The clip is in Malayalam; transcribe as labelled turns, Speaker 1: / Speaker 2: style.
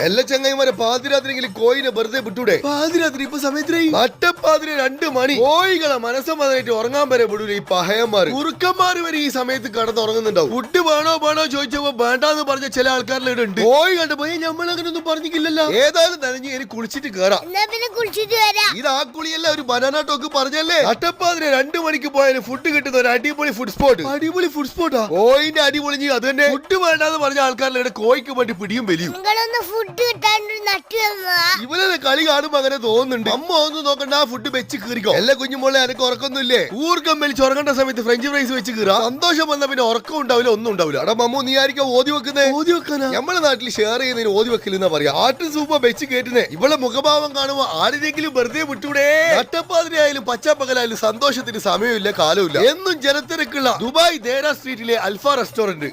Speaker 1: എല്ലാ ചങ്ങായിമാരെ പാതിരാത്രിയെങ്കിലും കോയിനെ വെറുതെ വിട്ടൂടെ?
Speaker 2: പാതിരാത്രി ഇപ്പൊ സമയത്ത്
Speaker 1: നട്ടപ്പാതിരി 2 മണി. കോയികളെ മനസ്സമായിട്ട് ഉറങ്ങാൻ വരെ വിടൂല ഈ പഹയന്മാര്. കുറുക്കന്മാര് വരെ ഈ സമയത്ത് കടന്നുറങ്ങുന്നുണ്ടാവും. ഫുഡ് വേണോ ചോദിച്ചപ്പോ വേണ്ടാന്ന് പറഞ്ഞ ചില ആൾക്കാരുടെ ഉണ്ട്. കോയി കണ്ടുപോയി നമ്മളങ്ങനെ ഒന്നും പറഞ്ഞില്ലല്ലോ. ഏതായാലും നനഞ്ഞ് ഇനി കുളിച്ചിട്ട് കേറാം. ഇത് ആ കുളിയല്ല, ഒരു ബനാന ടോക്ക് പറഞ്ഞല്ലേ. നട്ടപ്പാതിരി 2 മണിക്ക് പോയാലും ഫുഡ് കിട്ടുന്ന ഒരു അടിപൊളി ഫുഡ് സ്പോട്ട്.
Speaker 2: അടിപൊളി ഫുഡ് സ്പോട്ടാ.
Speaker 1: കോയിന്റെ അടിപൊളി അത് തന്നെ. ഫുഡ് വേണ്ടാന്ന് പറഞ്ഞ ആൾക്കാരുടെ കോയിക്ക് വേണ്ടി പിടിയും വലിയും. ഇവരെ കളി കാണുമ്പോ അങ്ങനെ തോന്നുന്നുണ്ട്. അമ്മ ഒന്നും നോക്കണ്ട, ആ ഫുഡ് വെച്ച് കീറിക്കോ. എല്ലാ കുഞ്ഞുമോളെ എനിക്ക് ഉറക്കൊന്നുമില്ലേ? ഊർക്കം വലിച്ച് ഉറങ്ങേണ്ട സമയത്ത് ഫ്രഞ്ച് ഫ്രൈസ് വെച്ച് കീറാ. സന്തോഷം വന്ന പിന്നെ ഉറക്കം ഉണ്ടാവില്ല, ഒന്നും ഉണ്ടാവില്ല. എടാ മമ്മു, നീ ആയിരിക്കും ഓതി വെക്കുന്നത്?
Speaker 2: ഓതി വെക്കാനാ?
Speaker 1: നമ്മളെ നാട്ടിൽ ഷെയർ ചെയ്യുന്നതിന് ഓതി വെക്കലെന്നാ പറയാ. ആട്ടും സൂപ്പ വെച്ച് കേട്ടുന്നേ. ഇവളെ മുഖഭാവം കാണുമ്പോ ആരെങ്കിലും വെറുതെ വിട്ടൂടെ? നട്ടപ്പാതിരിയായാലും പച്ചാപ്പകലായാലും സന്തോഷത്തിന് സമയമില്ല, കാലമില്ല. എന്നും ജനത്തിരക്കുള്ള ദുബായ് ദേര സ്ട്രീറ്റിലെ അൽഫ റെസ്റ്റോറന്റ്.